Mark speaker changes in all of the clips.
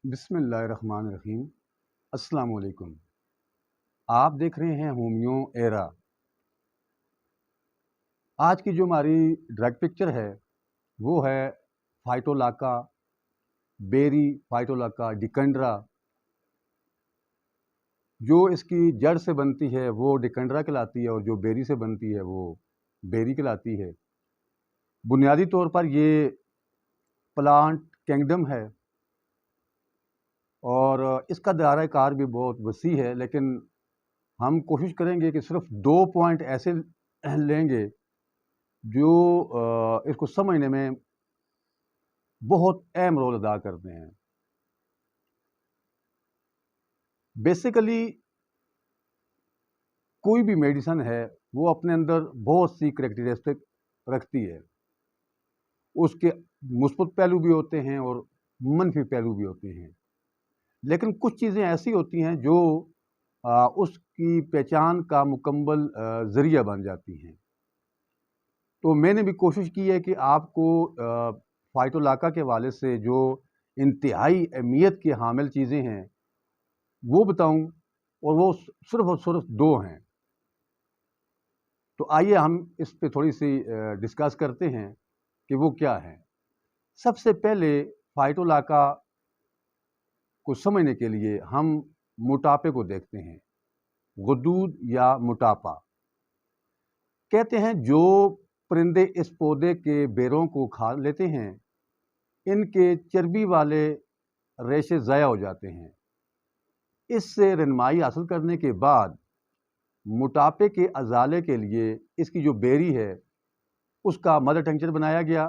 Speaker 1: بسم اللہ الرحمن الرحیم۔ السلام علیکم۔ آپ دیکھ رہے ہیں ہومیو ایرا۔ آج کی جو ہماری ڈرگ پکچر ہے وہ ہے فائٹولاکا، بیری فائٹولاکا ڈیکنڈرا۔ جو اس کی جڑ سے بنتی ہے وہ ڈیکنڈرا کہلاتی ہے اور جو بیری سے بنتی ہے وہ بیری کہلاتی ہے۔ بنیادی طور پر یہ پلانٹ کنگڈم ہے اور اس کا دائرہ کار بھی بہت وسیع ہے، لیکن ہم کوشش کریں گے کہ صرف 2 پوائنٹ ایسے لیں گے جو اس کو سمجھنے میں بہت اہم رول ادا کرتے ہیں۔ بیسیکلی کوئی بھی میڈیسن ہے وہ اپنے اندر بہت سی کریکٹرسٹک رکھتی ہے۔ اس کے مثبت پہلو بھی ہوتے ہیں اور منفی پہلو بھی ہوتے ہیں، لیکن کچھ چیزیں ایسی ہوتی ہیں جو اس کی پہچان کا مکمل ذریعہ بن جاتی ہیں۔ تو میں نے بھی کوشش کی ہے کہ آپ کو فائٹولاکا کے حوالے سے جو انتہائی اہمیت کی حامل چیزیں ہیں وہ بتاؤں، اور وہ صرف اور صرف 2 ہیں۔ تو آئیے ہم اس پہ تھوڑی سی ڈسکس کرتے ہیں کہ وہ کیا ہیں۔ سب سے پہلے فائٹولاکا کو سمجھنے کے لیے ہم موٹاپے کو دیکھتے ہیں۔ غدود یا موٹاپا کہتے ہیں جو پرندے اس پودے کے بیروں کو کھا لیتے ہیں ان کے چربی والے ریشے ضائع ہو جاتے ہیں۔ اس سے رہنمائی حاصل کرنے کے بعد موٹاپے کے ازالے کے لیے اس کی جو بیری ہے اس کا مدر ٹنکچر بنایا گیا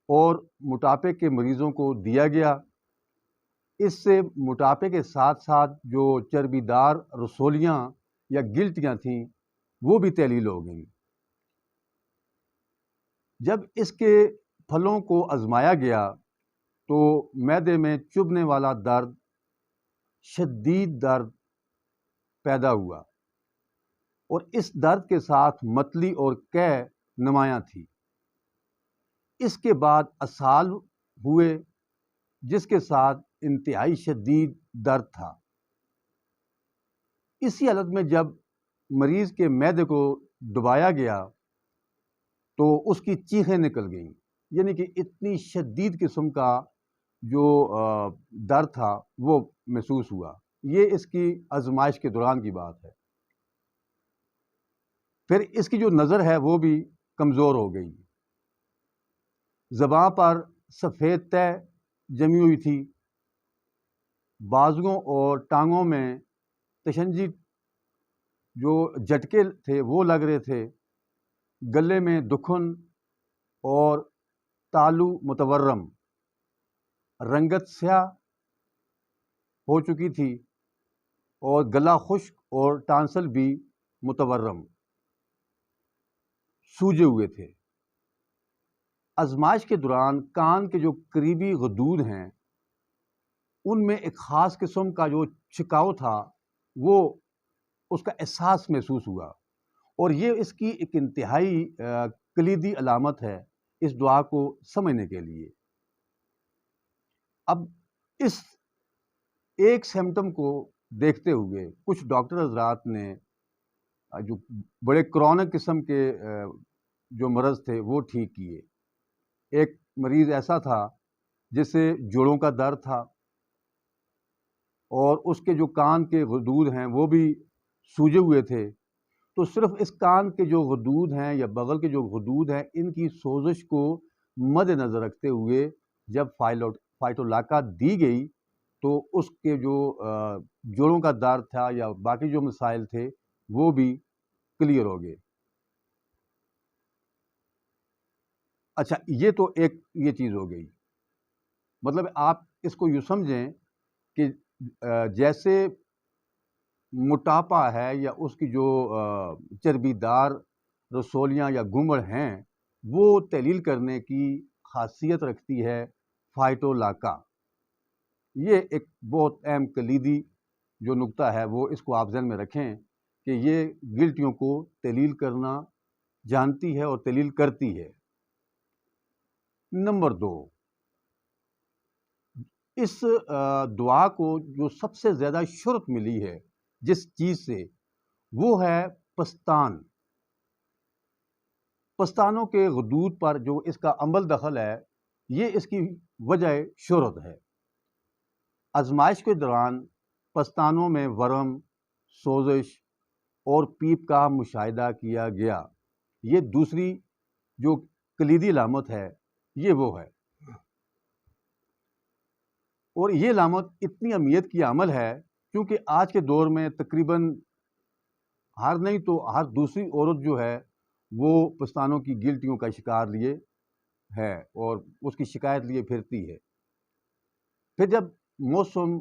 Speaker 1: اور موٹاپے کے مریضوں کو دیا گیا۔ اس سے موٹاپے کے ساتھ ساتھ جو چربی دار رسولیاں یا گلٹیاں تھیں وہ بھی تحلیل ہو گئیں۔ جب اس کے پھلوں کو آزمایا گیا تو معدے میں چبھنے والا درد، شدید درد پیدا ہوا اور اس درد کے ساتھ متلی اور قے نمایاں تھی۔ اس کے بعد اسہال ہوئے جس کے ساتھ انتہائی شدید درد تھا۔ اسی حالت میں جب مریض کے معدے کو دبایا گیا تو اس کی چیخیں نکل گئیں، یعنی کہ اتنی شدید قسم کا جو درد تھا وہ محسوس ہوا۔ یہ اس کی آزمائش کے دوران کی بات ہے۔ پھر اس کی جو نظر ہے وہ بھی کمزور ہو گئی، زبان پر سفید تہ جمی ہوئی تھی، بازوؤں اور ٹانگوں میں تشنجی جو جھٹکے تھے وہ لگ رہے تھے، گلے میں دکھن اور تالو متورم، رنگت سیاہ ہو چکی تھی اور گلا خشک اور ٹانسل بھی متورم سوجے ہوئے تھے۔ آزمائش کے دوران کان کے جو قریبی غدود ہیں ان میں ایک خاص قسم کا جو چھکاؤ تھا وہ اس کا احساس محسوس ہوا، اور یہ اس کی ایک انتہائی کلیدی علامت ہے اس دعا کو سمجھنے کے لیے۔ اب اس ایک سمٹم کو دیکھتے ہوئے کچھ ڈاکٹر حضرات نے جو بڑے کرونک قسم کے جو مرض تھے وہ ٹھیک کیے۔ ایک مریض ایسا تھا جسے جوڑوں کا درد تھا اور اس کے جو کان کے غدود ہیں وہ بھی سوجے ہوئے تھے، تو صرف اس کان کے جو غدود ہیں یا بغل کے جو غدود ہیں ان کی سوزش کو مد نظر رکھتے ہوئے جب فائٹولاکا دی گئی تو اس کے جو جوڑوں کا درد تھا یا باقی جو مسائل تھے وہ بھی کلیئر ہو گئے۔ اچھا، یہ تو ایک یہ چیز ہو گئی۔ مطلب آپ اس کو یوں سمجھیں کہ جیسے موٹاپا ہے یا اس کی جو چربی دار رسولیاں یا گمڑ ہیں وہ تحلیل کرنے کی خاصیت رکھتی ہے فائٹولاکا۔ یہ ایک بہت اہم کلیدی جو نقطہ ہے وہ اس کو آپ ذہن میں رکھیں کہ یہ گلٹیوں کو تحلیل کرنا جانتی ہے اور تحلیل کرتی ہے۔ نمبر 2، اس دعا کو جو سب سے زیادہ شہرت ملی ہے جس چیز سے، وہ ہے پستان. پستانوں کے غدود پر جو اس کا عمل دخل ہے، یہ اس کی وجہ شہرت ہے. آزمائش کے دوران پستانوں میں ورم، سوزش اور پیپ کا مشاہدہ کیا گیا. یہ دوسری جو کلیدی علامت ہے، یہ وہ ہے. اور یہ علامت اتنی اہمیت کی عمل ہے کیونکہ آج کے دور میں تقریباً ہر نہیں تو ہر دوسری عورت جو ہے وہ پستانوں کی گلٹیوں کا شکار لیے ہے اور اس کی شکایت لیے پھرتی ہے. پھر جب موسم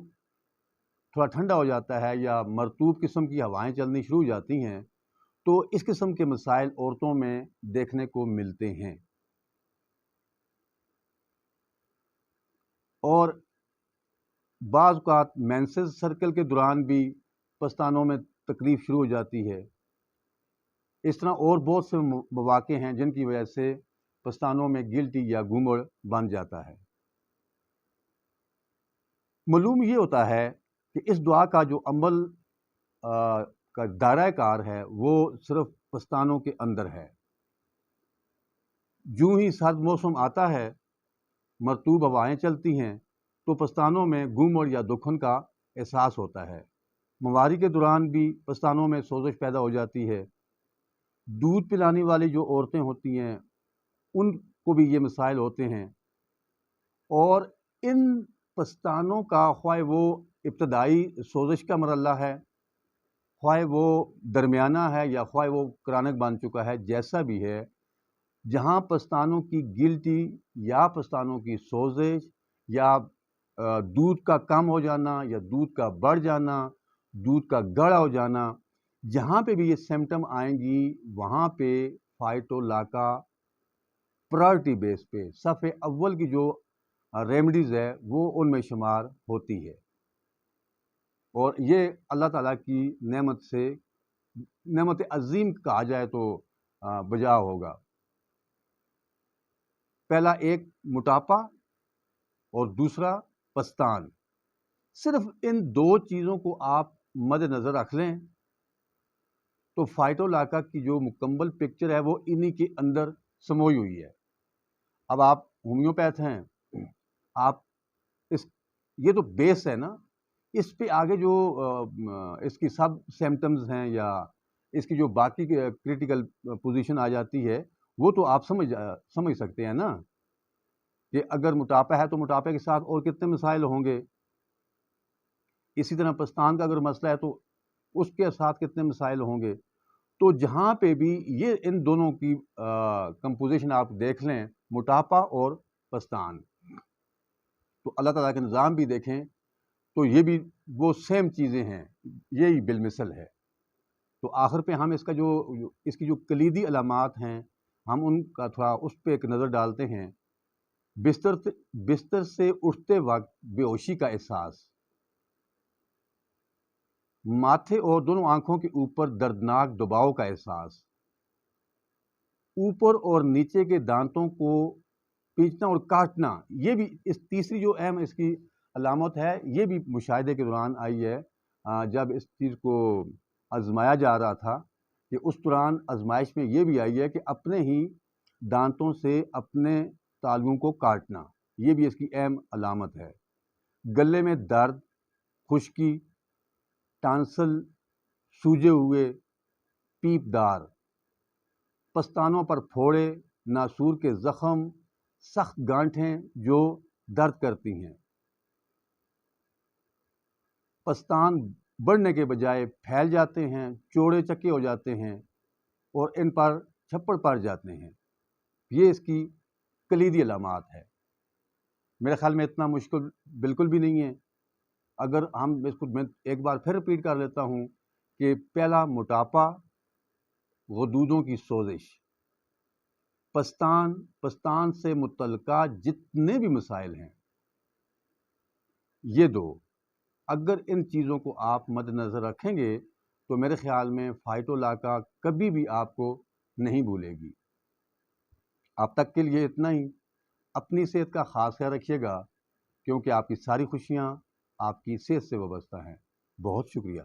Speaker 1: تھوڑا ٹھنڈا ہو جاتا ہے یا مرطوب قسم کی ہوائیں چلنی شروع ہو جاتی ہیں تو اس قسم کے مسائل عورتوں میں دیکھنے کو ملتے ہیں. اور بعض اوقات مینسز سرکل کے دوران بھی پستانوں میں تکلیف شروع ہو جاتی ہے. اس طرح اور بہت سے مواقع ہیں جن کی وجہ سے پستانوں میں گلٹی یا گھومڑ بن جاتا ہے. معلوم یہ ہوتا ہے کہ اس دعا کا جو عمل کا دائرہ کار ہے وہ صرف پستانوں کے اندر ہے. جو ہی سرد موسم آتا ہے، مرطوب ہوائیں چلتی ہیں تو پستانوں میں گھومڑ یا دکھن کا احساس ہوتا ہے. مہواری کے دوران بھی پستانوں میں سوزش پیدا ہو جاتی ہے. دودھ پلانے والی جو عورتیں ہوتی ہیں ان کو بھی یہ مسائل ہوتے ہیں. اور ان پستانوں کا خواہ وہ ابتدائی سوزش کا مرحلہ ہے، خواہ وہ درمیانہ ہے یا خواہ وہ کرانک بن چکا ہے، جیسا بھی ہے، جہاں پستانوں کی گلٹی یا پستانوں کی سوزش یا دودھ کا کم ہو جانا یا دودھ کا بڑھ جانا، دودھ کا گاڑھا ہو جانا، جہاں پہ بھی یہ سمٹم آئیں گی وہاں پہ فائٹولاکا پرائرٹی بیس پہ صفحے اول کی جو ریمیڈیز ہے وہ ان میں شمار ہوتی ہے. اور یہ اللہ تعالیٰ کی نعمت سے نعمت عظیم کہا جائے تو بجا ہوگا. پہلا ایک موٹاپا اور دوسرا پستان. صرف ان دو چیزوں کو آپ مد نظر رکھ لیں تو فائٹولاکا کی جو مکمل پکچر ہے وہ انہی کے اندر سموئی ہوئی ہے. اب آپ ہومیوپیتھ ہیں، آپ یہ تو بیس ہے نا، اس پہ آگے جو اس کی سب سمٹمز ہیں یا اس کی جو باقی کریٹیکل پوزیشن آ جاتی ہے وہ تو آپ سمجھ سکتے ہیں نا کہ اگر موٹاپا ہے تو موٹاپے کے ساتھ اور کتنے مسائل ہوں گے. اسی طرح پستان کا اگر مسئلہ ہے تو اس کے ساتھ کتنے مسائل ہوں گے. تو جہاں پہ بھی یہ ان دونوں کی کمپوزیشن آپ دیکھ لیں، موٹاپا اور پستان، تو اللہ تعالیٰ کے نظام بھی دیکھیں تو یہ بھی وہ سیم چیزیں ہیں، یہی بالمثل ہے. تو آخر پہ ہم اس کی جو کلیدی علامات ہیں ہم ان کا تھوڑا اس پہ ایک نظر ڈالتے ہیں. بستر سے اٹھتے وقت بے ہوشی کا احساس، ماتھے اور دونوں آنکھوں کے اوپر دردناک دباؤ کا احساس، اوپر اور نیچے کے دانتوں کو پیچنا اور کاٹنا. یہ بھی اس تیسری جو اہم اس کی علامت ہے یہ بھی مشاہدے کے دوران آئی ہے. جب اس چیز کو آزمایا جا رہا تھا کہ اس دوران آزمائش میں یہ بھی آئی ہے کہ اپنے ہی دانتوں سے اپنے تالوؤں کو کاٹنا، یہ بھی اس کی اہم علامت ہے. گلے میں درد، خشکی، ٹانسل سوجے ہوئے، پیپ دار، پستانوں پر پھوڑے، ناسور کے زخم، سخت گانٹھیں جو درد کرتی ہیں. پستان بڑھنے کے بجائے پھیل جاتے ہیں، چوڑے چکے ہو جاتے ہیں اور ان پر چھپڑ پڑ جاتے ہیں. یہ اس کی کلیدی علامات ہے. میرے خیال میں اتنا مشکل بالکل بھی نہیں ہے. اگر ہم اس کو میں ایک بار پھر رپیٹ کر لیتا ہوں کہ پہلا موٹاپا، غدودوں کی سوزش، پستان سے متعلقہ جتنے بھی مسائل ہیں یہ دو، اگر ان چیزوں کو آپ مد نظر رکھیں گے تو میرے خیال میں فائٹولاکا کبھی بھی آپ کو نہیں بھولے گی. اب تک کے لیے اتنا ہی. اپنی صحت کا خاص خیال رکھیے گا. کیونکہ آپ کی ساری خوشیاں آپ کی صحت سے وابستہ ہیں۔ بہت شکریہ۔